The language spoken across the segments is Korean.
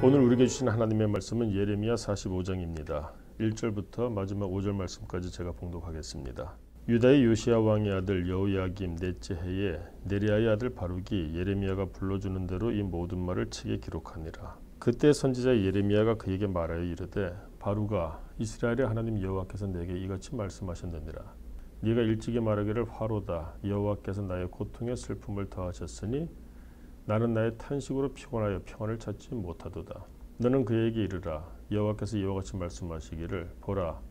오늘 우리에게 주신 하나님의 말씀은 예레미야 45장입니다. 1절부터 마지막 5절 말씀까지 제가 봉독하겠습니다. 유다의 요시야 왕의 아들 여호야김 넷째 해에 네리야의 아들 바룩이 예레미야가 불러주는 대로 이 모든 말을 책에 기록하니라. 그때 선지자 예레미야가 그에게 말하여 이르되 바룩아 이스라엘의 하나님 여호와께서 내게 이같이 말씀하셨느니라. 네가 일찍이 말하기를 화로다 여호와께서 나의 고통에 슬픔을 더하셨으니 나는 나의 탄식으로 피곤하여 평안을 찾지 못하도다. 너는 그에게 이르라. 여호와께서 이와 같이 말씀하시기를 보라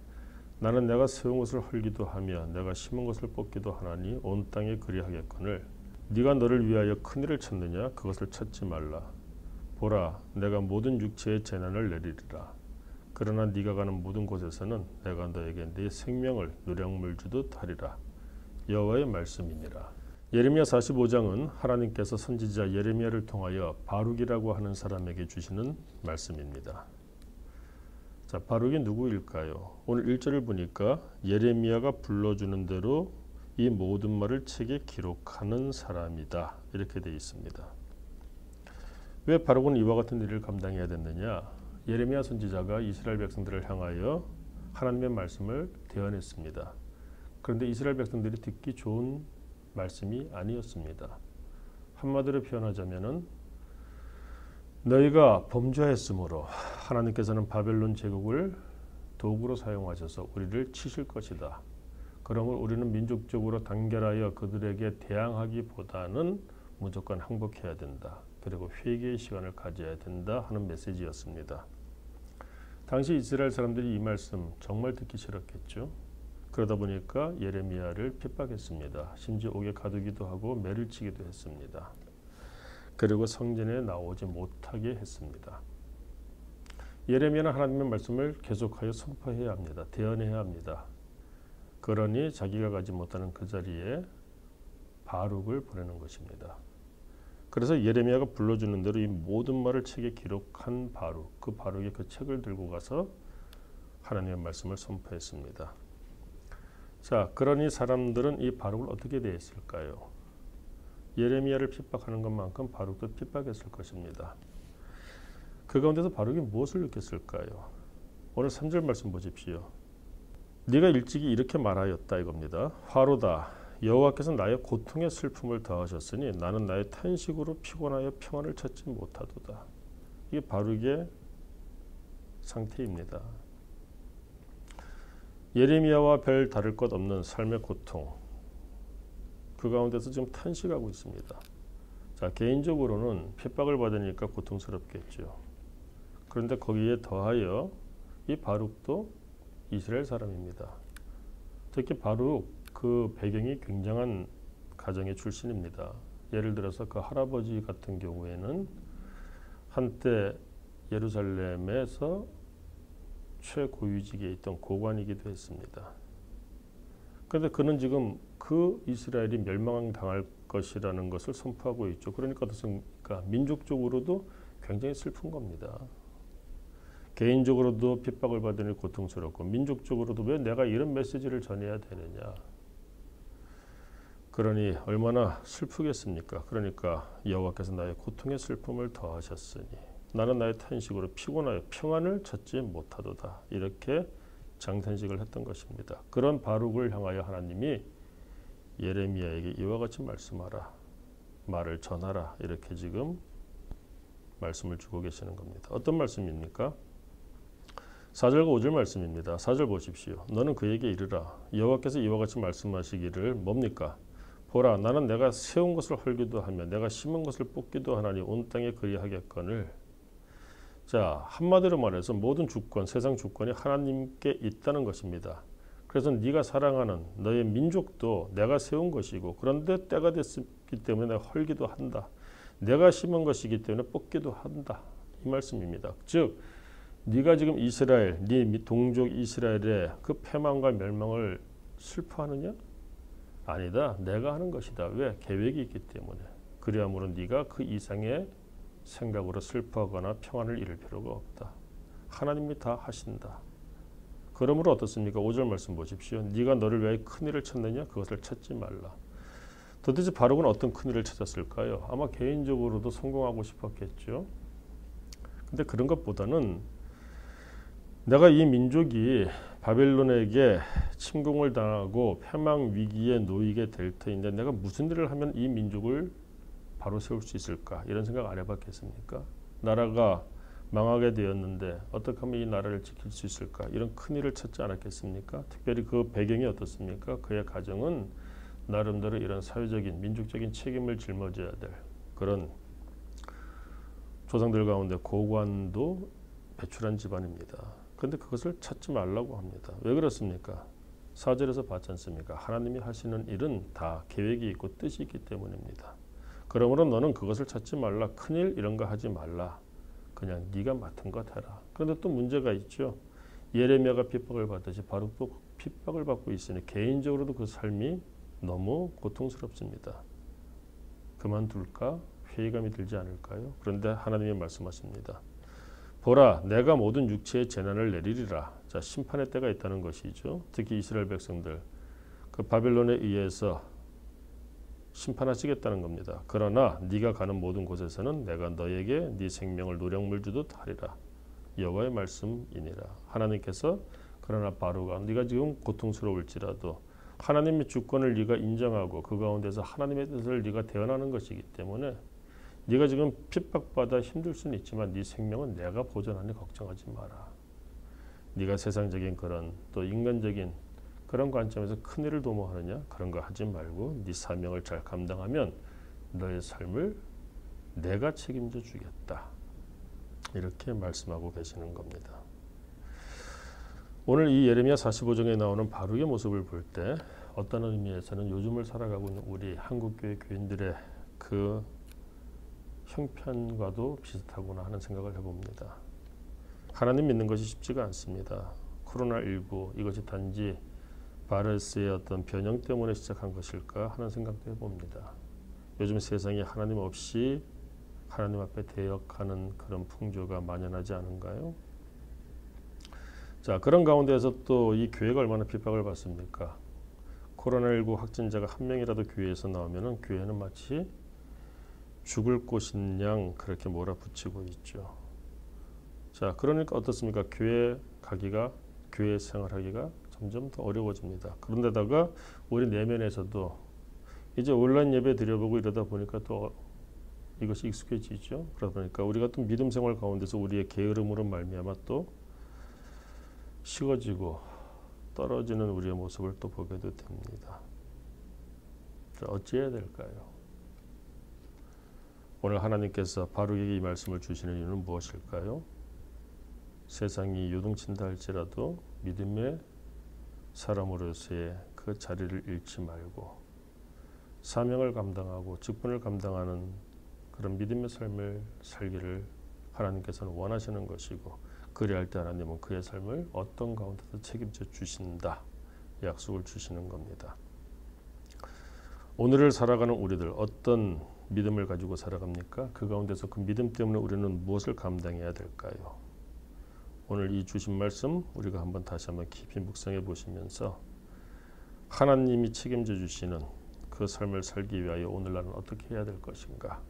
나는 내가 세운 것을 헐기도 하며 내가 심은 것을 뽑기도 하나니 온 땅에 그리하겠거늘 네가 너를 위하여 큰일을 찾느냐 그것을 찾지 말라. 보라 내가 모든 육체의 재난을 내리리라. 그러나 네가 가는 모든 곳에서는 내가 너에게 네 생명을 노량물 주듯 하리라. 여호와의 말씀이니라. 예레미야 45장은 하나님께서 선지자 예레미야를 통하여 바룩이라고 하는 사람에게 주시는 말씀입니다. 자, 바룩이 누구일까요? 오늘 1절을 보니까 예레미야가 불러주는 대로 이 모든 말을 책에 기록하는 사람이다. 이렇게 되어 있습니다. 왜 바룩은 이와 같은 일을 감당해야 됐느냐? 예레미야 선지자가 이스라엘 백성들을 향하여 하나님의 말씀을 대언했습니다. 그런데 이스라엘 백성들이 듣기 좋은 말씀이 아니었습니다. 한마디로 표현하자면은 너희가 범죄했으므로 하나님께서는 바벨론 제국을 도구로 사용하셔서 우리를 치실 것이다. 그러므로 우리는 민족적으로 단결하여 그들에게 대항하기보다는 무조건 항복해야 된다. 그리고 회개의 시간을 가져야 된다 하는 메시지였습니다. 당시 이스라엘 사람들이 이 말씀 정말 듣기 싫었겠죠. 그러다 보니까 예레미야를 핍박했습니다. 심지어 옥에 가두기도 하고 매를 치기도 했습니다. 그리고 성전에 나오지 못하게 했습니다. 예레미야는 하나님의 말씀을 계속하여 선포해야 합니다. 대언해야 합니다. 그러니 자기가 가지 못하는 그 자리에 바룩을 보내는 것입니다. 그래서 예레미야가 불러주는 대로 이 모든 말을 책에 기록한 바룩, 그 바룩이 그 책을 들고 가서 하나님의 말씀을 선포했습니다. 자, 그러니 사람들은 이 바룩을 어떻게 대했을까요? 예레미야를 핍박하는 것만큼 바룩도 핍박했을 것입니다. 그 가운데서 바룩이 무엇을 느꼈을까요? 오늘 3절 말씀 보십시오. 네가 일찍이 이렇게 말하였다 이겁니다. 화로다 여호와께서 나의 고통의 슬픔을 더하셨으니 나는 나의 탄식으로 피곤하여 평안을 찾지 못하도다. 이게 바룩의 상태입니다. 예레미야와 별 다를 것 없는 삶의 고통, 그 가운데서 지금 탄식하고 있습니다. 자, 개인적으로는 핍박을 받으니까 고통스럽겠죠. 그런데 거기에 더하여 이 바룩도 이스라엘 사람입니다. 특히 바룩 그 배경이 굉장한 가정의 출신입니다. 예를 들어서 그 할아버지 같은 경우에는 한때 예루살렘에서 최고위직에 있던 고관이기도 했습니다. 그런데 그는 지금 그 이스라엘이 멸망당할 것이라는 것을 선포하고 있죠. 그러니까 어떻습니까? 민족적으로도 굉장히 슬픈 겁니다. 개인적으로도 핍박을 받으니 고통스럽고 민족적으로도 왜 내가 이런 메시지를 전해야 되느냐. 그러니 얼마나 슬프겠습니까? 그러니까 여호와께서 나의 고통의 슬픔을 더하셨으니 나는 나의 탄식으로 피곤하여 평안을 찾지 못하도다. 이렇게 장탄식을 했던 것입니다. 그런 바룩을 향하여 하나님이 예레미야에게 이와 같이 말씀하라. 말을 전하라. 이렇게 지금 말씀을 주고 계시는 겁니다. 어떤 말씀입니까? 4절과 5절 말씀입니다. 4절 보십시오. 너는 그에게 이르라. 여호와께서 이와 같이 말씀하시기를 뭡니까? 보라 나는 내가 세운 것을 헐기도 하며 내가 심은 것을 뽑기도 하나니 온 땅에 그리하겠거늘. 자, 한마디로 말해서 모든 주권, 세상 주권이 하나님께 있다는 것입니다. 그래서 네가 사랑하는 너의 민족도 내가 세운 것이고 그런데 때가 됐기 때문에 내가 헐기도 한다. 내가 심은 것이기 때문에 뽑기도 한다. 이 말씀입니다. 즉 네가 지금 이스라엘, 네 동족 이스라엘의 그 패망과 멸망을 슬퍼하느냐? 아니다. 내가 하는 것이다. 왜? 계획이 있기 때문에. 그리하므로 네가 그 이상의 생각으로 슬퍼하거나 평안을 잃을 필요가 없다. 하나님이 다 하신다. 그러므로 어떻습니까? 5절 말씀 보십시오. 네가 너를 위하여 큰일을 찾느냐? 그것을 찾지 말라. 도대체 바룩은 어떤 큰일을 찾았을까요? 아마 개인적으로도 성공하고 싶었겠죠. 근데 그런 것보다는 내가 이 민족이 바벨론에게 침공을 당하고 패망 위기에 놓이게 될 터인데 내가 무슨 일을 하면 이 민족을 바로 세울 수 있을까? 이런 생각 안 해봤겠습니까? 나라가 망하게 되었는데 어떻게 하면 이 나라를 지킬 수 있을까? 이런 큰 일을 찾지 않았겠습니까? 특별히 그 배경이 어떻습니까? 그의 가정은 나름대로 이런 사회적인 민족적인 책임을 짊어져야 될 그런 조상들 가운데 고관도 배출한 집안입니다. 그런데 그것을 찾지 말라고 합니다. 왜 그렇습니까? 4절에서 봤지 않습니까? 하나님이 하시는 일은 다 계획이 있고 뜻이 있기 때문입니다. 그러므로 너는 그것을 찾지 말라. 큰일 이런 거 하지 말라. 그냥 네가 맡은 것 해라. 그런데 또 문제가 있죠. 예레미야가 핍박을 받듯이 바룩도 핍박을 받고 있으니 개인적으로도 그 삶이 너무 고통스럽습니다. 그만둘까? 회의감이 들지 않을까요? 그런데 하나님이 말씀하십니다. 보라, 내가 모든 육체의 재난을 내리리라. 자, 심판의 때가 있다는 것이죠. 특히 이스라엘 백성들 그 바벨론에 의해서 심판하시겠다는 겁니다. 그러나 네가 가는 모든 곳에서는 내가 너에게 네 생명을 노량물 주듯 하리라. 여호와의 말씀이니라. 하나님께서 그러나 바로가 네가 지금 고통스러울지라도 하나님의 주권을 네가 인정하고 그 가운데서 하나님의 뜻을 네가 대언하는 것이기 때문에 네가 지금 핍박받아 힘들 수는 있지만 네 생명은 내가 보존하니 걱정하지 마라. 네가 세상적인 그런 또 인간적인 그런 관점에서 큰일을 도모하느냐? 그런 거 하지 말고 네 사명을 잘 감당하면 너의 삶을 내가 책임져 주겠다. 이렇게 말씀하고 계시는 겁니다. 오늘 이 예레미야 45장에 나오는 바룩의 모습을 볼 때 어떤 의미에서는 요즘을 살아가고 있는 우리 한국교회 교인들의 그 형편과도 비슷하구나 하는 생각을 해봅니다. 하나님 믿는 것이 쉽지가 않습니다. 코로나19 이것이 단지 바이러스의 어떤 변형 때문에 시작한 것일까 하는 생각도 해봅니다. 요즘 세상에 하나님 없이 하나님 앞에 대역하는 그런 풍조가 만연하지 않은가요? 자, 그런 가운데에서 또 이 교회가 얼마나 핍박을 받습니까? 코로나19 확진자가 한 명이라도 교회에서 나오면은 교회는 마치 죽을 꽃인 양 그렇게 몰아붙이고 있죠. 자, 그러니까 어떻습니까? 교회 가기가, 교회 생활하기가 점점 더 어려워집니다. 그런데다가 우리 내면에서도 이제 온라인 예배 드려보고 이러다 보니까 또 이것이 익숙해지죠. 그러다 보니까 우리가 또 믿음 생활 가운데서 우리의 게으름으로 말미암아 또 식어지고 떨어지는 우리의 모습을 또 보게도 됩니다. 어찌해야 될까요? 오늘 하나님께서 바룩에게 이 말씀을 주시는 이유는 무엇일까요? 세상이 요동친다 할지라도 믿음의 사람으로서의 그 자리를 잃지 말고 사명을 감당하고 직분을 감당하는 그런 믿음의 삶을 살기를 하나님께서는 원하시는 것이고 그리할 때 하나님은 그의 삶을 어떤 가운데서 책임져 주신다 약속을 주시는 겁니다. 오늘을 살아가는 우리들 어떤 믿음을 가지고 살아갑니까? 그 가운데서 그 믿음 때문에 우리는 무엇을 감당해야 될까요? 오늘 이 주신 말씀 우리가 다시 한번 깊이 묵상해 보시면서 하나님이 책임져 주시는 그 삶을 살기 위하여 오늘 나는 어떻게 해야 될 것인가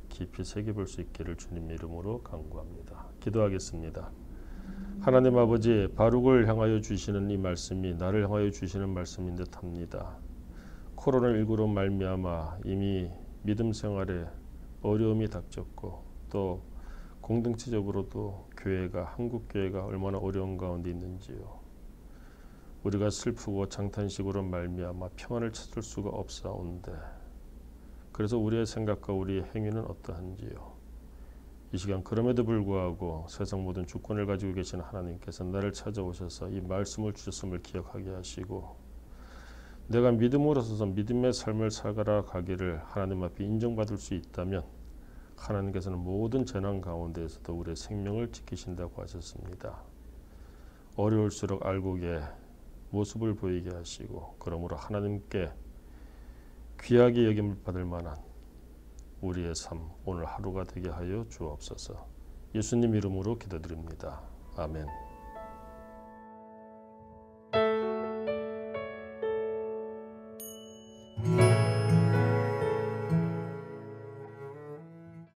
깊이 새겨볼 수 있기를 주님 이름으로 간구합니다. 기도하겠습니다. 하나님 아버지, 바룩을 향하여 주시는 이 말씀이 나를 향하여 주시는 말씀인 듯합니다. 코로나19로 말미암아 이미 믿음 생활에 어려움이 닥쳤고 또 공동체적으로도 교회가 한국 교회가 얼마나 어려운 가운데 있는지요. 우리가 슬프고 장탄식으로 말미암아 평안을 찾을 수가 없사온데 그래서 우리의 생각과 우리의 행위는 어떠한지요. 이 시간 그럼에도 불구하고 세상 모든 주권을 가지고 계신 하나님께서 나를 찾아오셔서 이 말씀을 주셨음을 기억하게 하시고 내가 믿음으로 서서 믿음의 삶을 살아가기를 하나님 앞에 인정받을 수 있다면 하나님께서는 모든 재난 가운데에서도 우리의 생명을 지키신다고 하셨습니다. 어려울수록 알곡의 모습을 보이게 하시고 그러므로 하나님께 귀하게 여김을 받을 만한 우리의 삶 오늘 하루가 되게 하여 주옵소서. 예수님 이름으로 기도드립니다. 아멘.